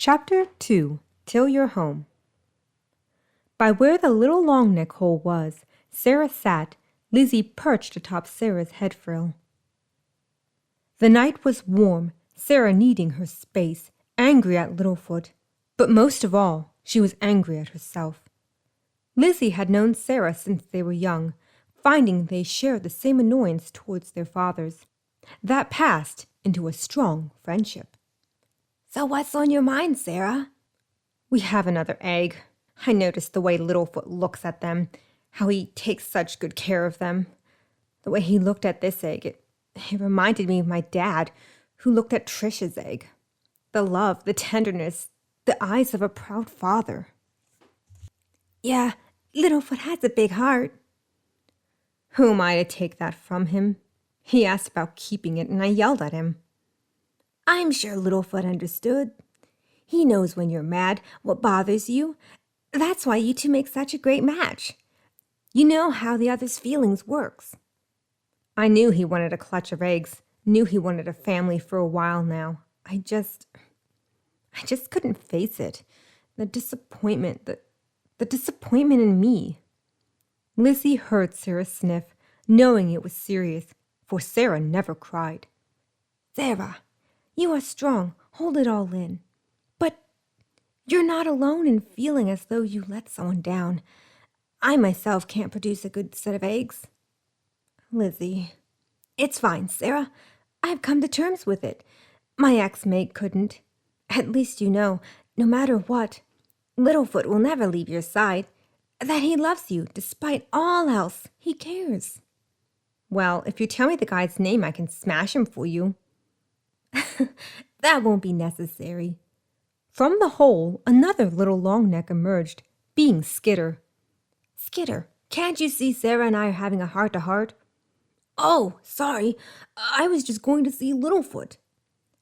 Chapter 2 Till You're Home. By where the little long-neck hole was, Sarah sat, Lizzie perched atop Sarah's head frill. The night was warm, Sarah needing her space, angry at Littlefoot, but most of all, she was angry at herself. Lizzie had known Sarah since they were young, finding they shared the same annoyance towards their fathers. That passed into a strong friendship. So what's on your mind, Sarah? We have another egg. I noticed the way Littlefoot looks at them, how he takes such good care of them. The way he looked at this egg, it reminded me of my dad, who looked at Trish's egg. The love, the tenderness, the eyes of a proud father. Yeah, Littlefoot has a big heart. Who am I to take that from him? He asked about keeping it, and I yelled at him. I'm sure Littlefoot understood. He knows when you're mad, what bothers you. That's why you two make such a great match. You know how the other's feelings works. I knew he wanted a clutch of eggs, knew he wanted a family for a while now. I just couldn't face it. The disappointment in me. Lizzie heard Sarah sniff, knowing it was serious, for Sarah never cried. Sarah, you are strong. Hold it all in. But you're not alone in feeling as though you let someone down. I myself can't produce a good set of eggs. Lizzie. It's fine, Sarah. I've come to terms with it. My ex-mate couldn't. At least you know, no matter what, Littlefoot will never leave your side. That he loves you despite all else. He cares. Well, if you tell me the guy's name, I can smash him for you. That won't be necessary. From the hole, another little long neck emerged, being Skitter. Skitter, can't you see Sarah and I are having a heart-to-heart? Oh, sorry. I was just going to see Littlefoot.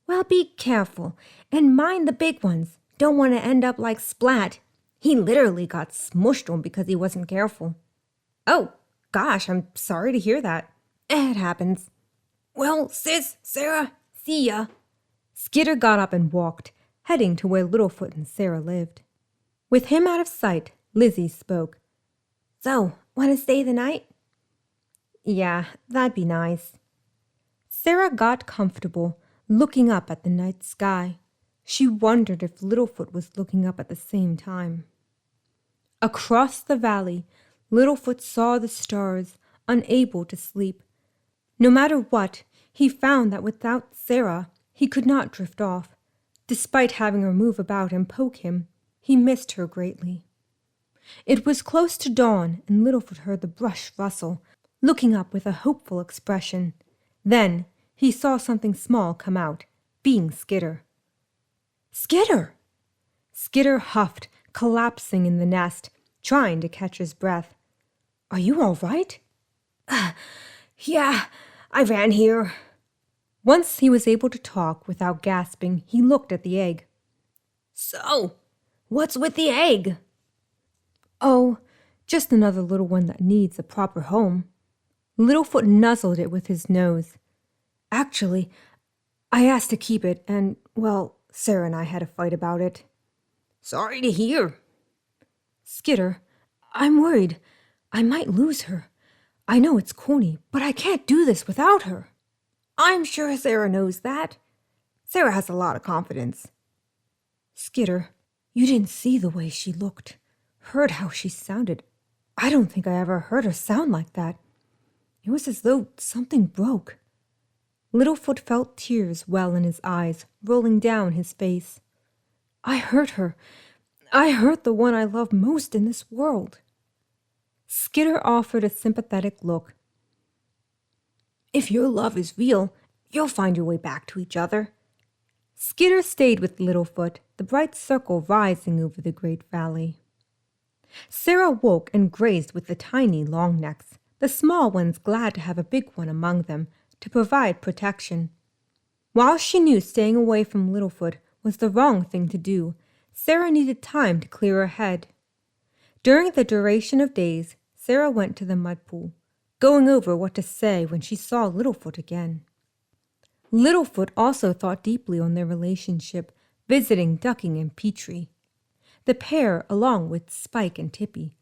Well, be careful, and mind the big ones. Don't want to end up like Splat. He literally got smushed on because he wasn't careful. Oh, gosh, I'm sorry to hear that. It happens. Well, sis, Sarah, see ya. Skitter got up and walked, heading to where Littlefoot and Sarah lived. With him out of sight, Lizzie spoke. So, want to stay the night? Yeah, that'd be nice. Sarah got comfortable, looking up at the night sky. She wondered if Littlefoot was looking up at the same time. Across the valley, Littlefoot saw the stars, unable to sleep. No matter what, he found that without Sarah, he could not drift off. Despite having her move about and poke him, he missed her greatly. It was close to dawn, and Littlefoot heard the brush rustle, looking up with a hopeful expression. Then he saw something small come out, being Skitter. Skitter! Skitter huffed, collapsing in the nest, trying to catch his breath. Are you all right? Yeah, I ran here. Once he was able to talk without gasping, he looked at the egg. So, what's with the egg? Oh, just another little one that needs a proper home. Littlefoot nuzzled it with his nose. Actually, I asked to keep it, and, well, Sarah and I had a fight about it. Sorry to hear. Skitter, I'm worried. I might lose her. I know it's corny, but I can't do this without her. I'm sure Sarah knows that. Sarah has a lot of confidence. Skitter, you didn't see the way she looked, heard how she sounded. I don't think I ever heard her sound like that. It was as though something broke. Littlefoot felt tears well in his eyes, rolling down his face. I hurt her. I hurt the one I love most in this world. Skitter offered a sympathetic look. If your love is real, you'll find your way back to each other. Skitter stayed with Littlefoot, the bright circle rising over the great valley. Sarah woke and grazed with the tiny longnecks, the small ones glad to have a big one among them to provide protection. While she knew staying away from Littlefoot was the wrong thing to do, Sarah needed time to clear her head. During the duration of days, Sarah went to the mud pool, going over what to say when she saw Littlefoot again. Littlefoot also thought deeply on their relationship, visiting Ducking and Petrie. The pair, along with Spike and Tippy,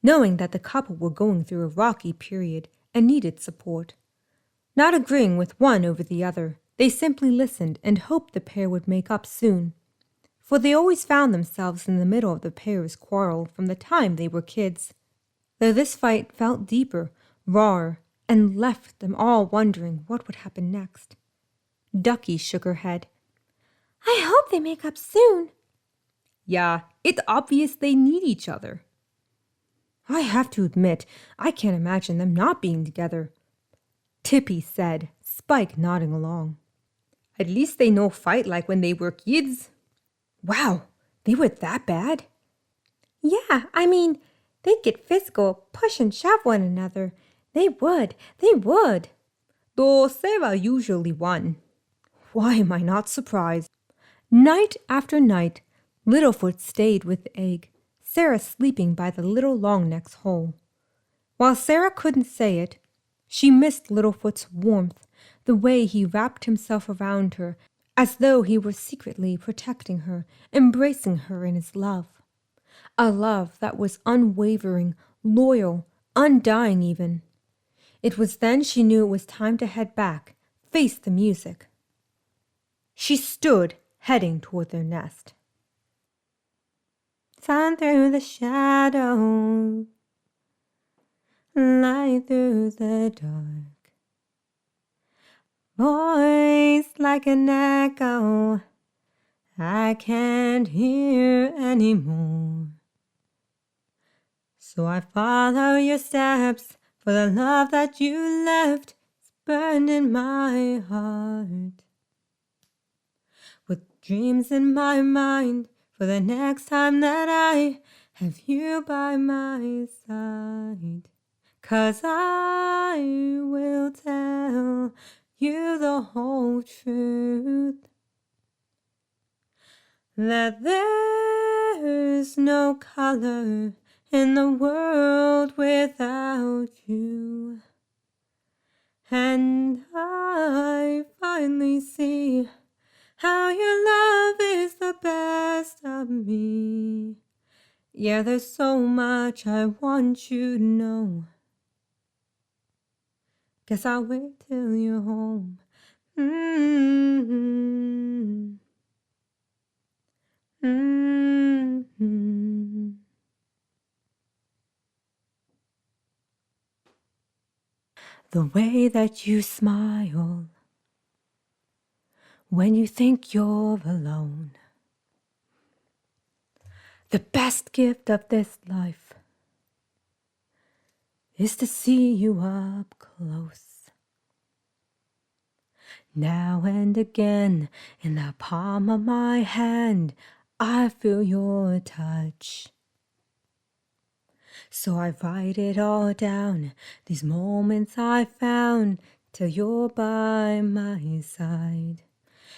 knowing that the couple were going through a rocky period and needed support. Not agreeing with one over the other, they simply listened and hoped the pair would make up soon. For they always found themselves in the middle of the pair's quarrel from the time they were kids. Though this fight felt deeper, rawer, and left them all wondering what would happen next. Ducky shook her head. I hope they make up soon. Yeah, it's obvious they need each other. I have to admit, I can't imagine them not being together, Tippy said, Spike nodding along. At least they no fight like when they were kids. Wow, they were that bad? Yeah, I mean, they'd get physical, push and shove one another. They would. Though Sarah usually won. Why am I not surprised? Night after night, Littlefoot stayed with the egg, Sarah sleeping by the little Longneck's hole. While Sarah couldn't say it, she missed Littlefoot's warmth, the way he wrapped himself around her, as though he were secretly protecting her, embracing her in his love. A love that was unwavering, loyal, undying even. It was then she knew it was time to head back, face the music. She stood, heading toward their nest. Sun through the shadows, light through the dark. Voice like an echo, I can't hear anymore. So I follow your steps, for the love that you left is burned in my heart. With dreams in my mind, for the next time that I have you by my side. 'Cause I will tell you the whole truth, that there's no color in the world without you. And I finally see how your love is the best of me. Yeah, there's so much I want you to know. Guess I'll wait till you're home. The way that you smile when you think you're alone. The best gift of this life is to see you up close. Now and again, in the palm of my hand, I feel your touch. So I write it all down, these moments I found, till you're by my side.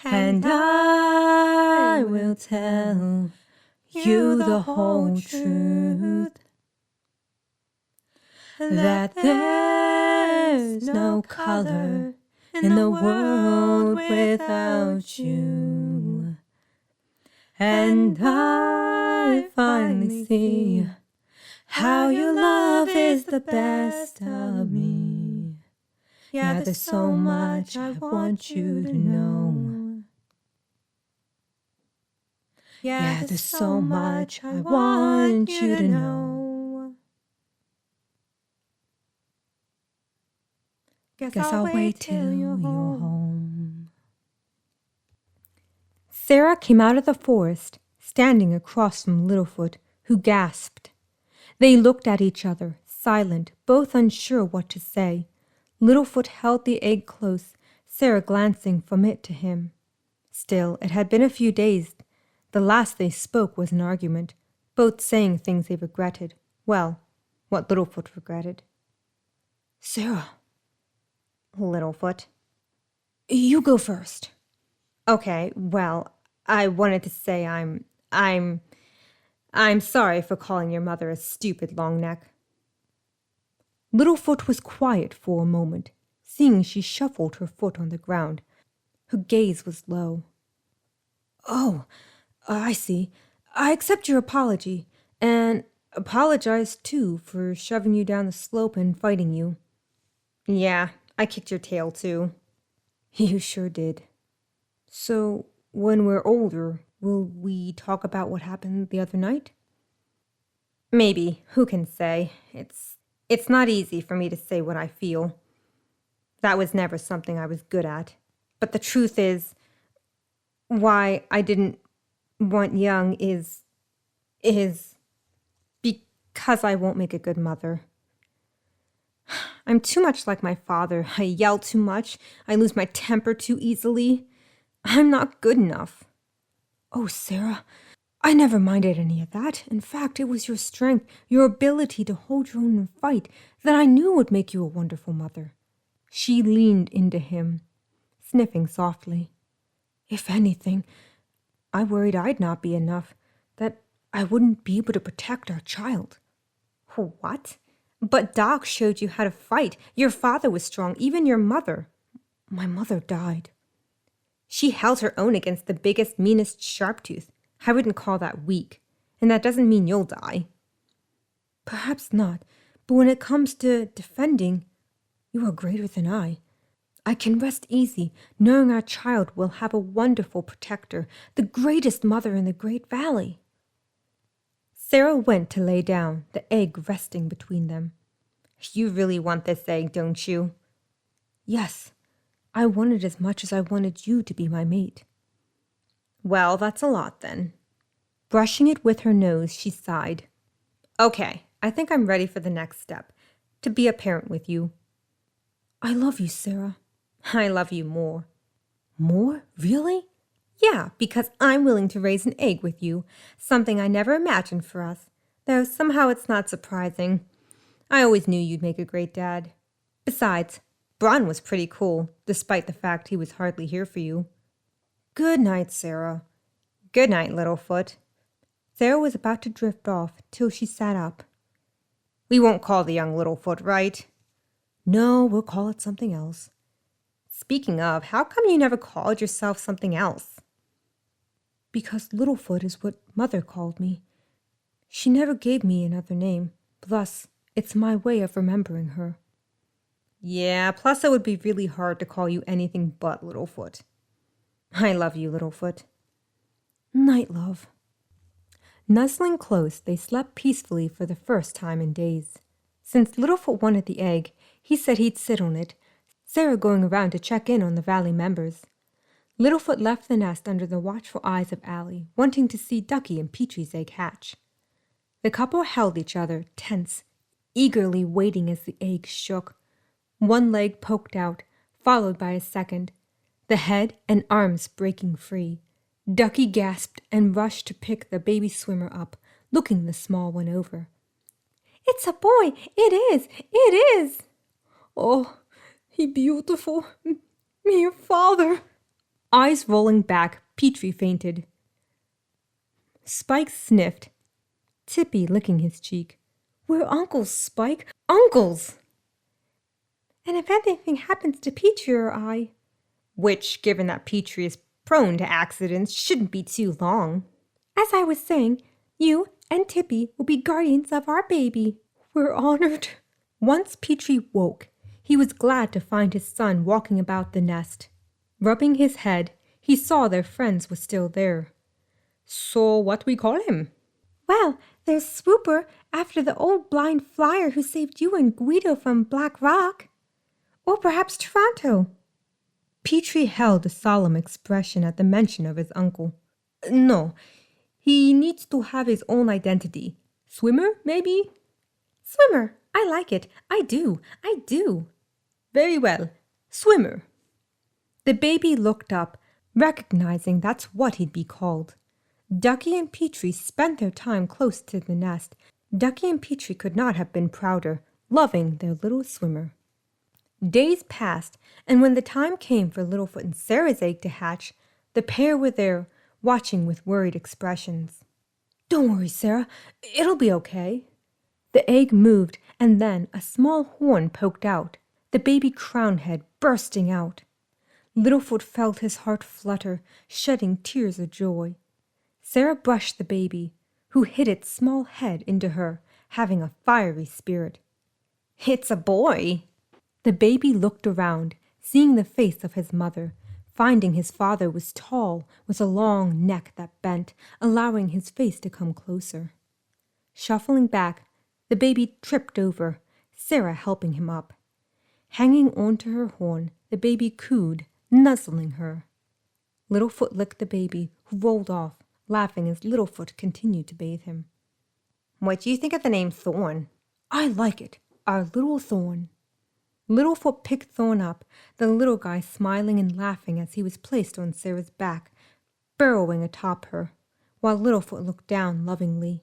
And I will tell you the whole truth, that there's no color in the world without you. And I finally see how your love is the best of me. Yeah, there's so much I want you to know. Yeah, there's so much I want you to know. Guess I'll wait till you're home. Sarah came out of the forest, standing across from Littlefoot, who gasped. They looked at each other, silent, both unsure what to say. Littlefoot held the egg close, Sarah glancing from it to him. Still, it had been a few days. The last they spoke was an argument, both saying things they regretted. Well, what Littlefoot regretted. Sarah. Littlefoot. You go first. Okay, well, I wanted to say I'm sorry for calling your mother a stupid Longneck. Littlefoot was quiet for a moment, seeing she shuffled her foot on the ground. Her gaze was low. Oh, I see. I accept your apology, and apologize, too, for shoving you down the slope and fighting you. Yeah, I kicked your tail too. You sure did. So, when we're older, will we talk about what happened the other night? Maybe, who can say? It's not easy for me to say what I feel. That was never something I was good at. But the truth is, why I didn't want young is because I won't make a good mother. I'm too much like my father. I yell too much. I lose my temper too easily. I'm not good enough. Oh, Sarah, I never minded any of that. In fact, it was your strength, your ability to hold your own and fight, that I knew would make you a wonderful mother. She leaned into him, sniffing softly. If anything, I worried I'd not be enough, that I wouldn't be able to protect our child. What? But Doc showed you how to fight. Your father was strong, even your mother. My mother died. She held her own against the biggest, meanest Sharptooth. I wouldn't call that weak. And that doesn't mean you'll die. Perhaps not, but when it comes to defending, you are greater than I. I can rest easy, knowing our child will have a wonderful protector, the greatest mother in the Great Valley. Sarah went to lay down, the egg resting between them. You really want this egg, don't you? Yes, I want it as much as I wanted you to be my mate. Well, that's a lot then. Brushing it with her nose, she sighed. Okay, I think I'm ready for the next step, to be a parent with you. I love you, Sarah. I love you more. More? Really? Yeah, because I'm willing to raise an egg with you, something I never imagined for us, though somehow it's not surprising. I always knew you'd make a great dad. Besides, Bron was pretty cool, despite the fact he was hardly here for you. Good night, Sarah. Good night, Littlefoot. Sarah was about to drift off till she sat up. We won't call the young Littlefoot, right? No, we'll call it something else. Speaking of, how come you never called yourself something else? Because Littlefoot is what Mother called me. She never gave me another name, plus it's my way of remembering her. Yeah, plus it would be really hard to call you anything but Littlefoot. I love you, Littlefoot. Night, love. Nuzzling close, they slept peacefully for the first time in days. Since Littlefoot wanted the egg, he said he'd sit on it, Sarah going around to check in on the Valley members. Littlefoot left the nest under the watchful eyes of Allie, wanting to see Ducky and Petrie's egg hatch. The couple held each other, tense, eagerly waiting as the egg shook. One leg poked out, followed by a second, the head and arms breaking free. Ducky gasped and rushed to pick the baby swimmer up, looking the small one over. It's a boy! It is! It is! Oh, he beautiful. Me, your father. Eyes rolling back, Petrie fainted. Spike sniffed, Tippy licking his cheek. We're uncles, Spike. Uncles! And if anything happens to Petrie or I, which, given that Petrie is prone to accidents, shouldn't be too long. As I was saying, you and Tippy will be guardians of our baby. We're honored. Once Petrie woke, he was glad to find his son walking about the nest. Rubbing his head, he saw their friends were still there. So what we call him? Well, there's Swooper, after the old blind flyer who saved you and Guido from Black Rock. Or perhaps Toronto. Petrie held a solemn expression at the mention of his uncle. No, he needs to have his own identity. Swimmer, maybe? Swimmer, I like it. I do. Very well, Swimmer. The baby looked up, recognizing that's what he'd be called. Ducky and Petrie spent their time close to the nest. Ducky and Petrie could not have been prouder, loving their little Swimmer. Days passed, and when the time came for Littlefoot and Sarah's egg to hatch, the pair were there, watching with worried expressions. Don't worry, Sarah. It'll be okay. The egg moved, and then a small horn poked out, the baby crown head bursting out. Littlefoot felt his heart flutter, shedding tears of joy. Sarah brushed the baby, who hid its small head into her, having a fiery spirit. "It's a boy!" The baby looked around, seeing the face of his mother, finding his father was tall, with a long neck that bent, allowing his face to come closer. Shuffling back, the baby tripped over, Sarah helping him up. Hanging onto her horn, the baby cooed, nuzzling her. Littlefoot licked the baby, who rolled off, laughing as Littlefoot continued to bathe him. "What do you think of the name Thorn?" "I like it. Our little Thorn." Littlefoot picked Thorn up, the little guy smiling and laughing as he was placed on Sarah's back, burrowing atop her, while Littlefoot looked down lovingly.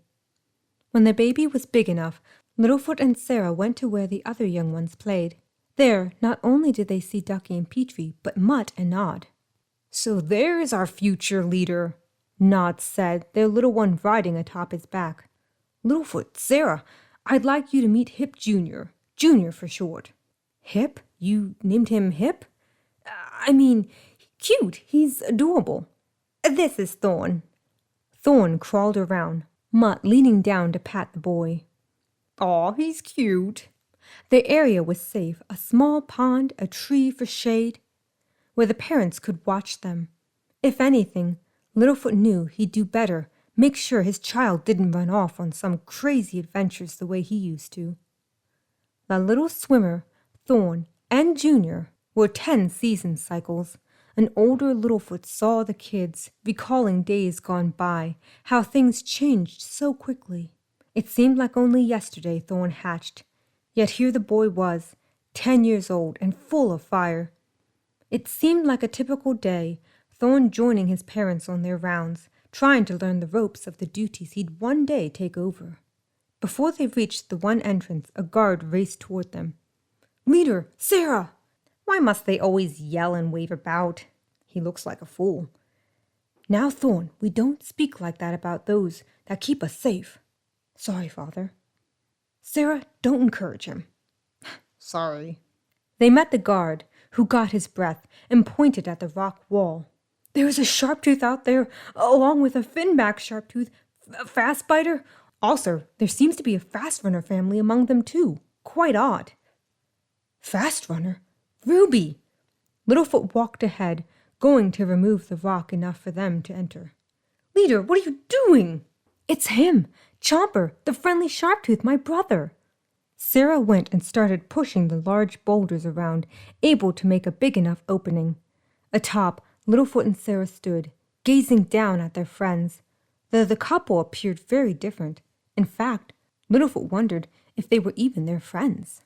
When the baby was big enough, Littlefoot and Sarah went to where the other young ones played. There, not only did they see Ducky and Petrie, but Mutt and Nod. "So there's our future leader," Nod said, their little one riding atop his back. "Littlefoot, Sarah, I'd like you to meet Hip Jr. Junior for short." "Hip? You named him Hip?" I mean, cute. He's adorable." "This is Thorn." Thorn crawled around, Mutt leaning down to pat the boy. "Aw, he's cute." The area was safe, a small pond, a tree for shade, where the parents could watch them. If anything, Littlefoot knew he'd do better, make sure his child didn't run off on some crazy adventures the way he used to. The little swimmer, Thorn, and Junior were 10 season cycles. An older Littlefoot saw the kids, recalling days gone by, how things changed so quickly. It seemed like only yesterday Thorn hatched, yet here the boy was, 10 years old and full of fire. It seemed like a typical day, Thorn joining his parents on their rounds, trying to learn the ropes of the duties he'd one day take over. Before they reached the one entrance, a guard raced toward them. "Leader, Sarah!" "Why must they always yell and wave about? He looks like a fool." "Now, Thorn, we don't speak like that about those that keep us safe." "Sorry, Father." "Sarah, don't encourage him." "Sorry." They met the guard, who got his breath and pointed at the rock wall. "There's a Sharptooth out there, along with a finback Sharptooth, a fast biter. Also, there seems to be a fast runner family among them too. Quite odd." "Fast runner? Ruby!" Littlefoot walked ahead, going to remove the rock enough for them to enter. "Leader, what are you doing?" "It's him, Chomper, the friendly Sharptooth, my brother." Sarah went and started pushing the large boulders around, able to make a big enough opening. Atop, Littlefoot and Sarah stood, gazing down at their friends. The couple appeared very different. In fact, Littlefoot wondered if they were even their friends.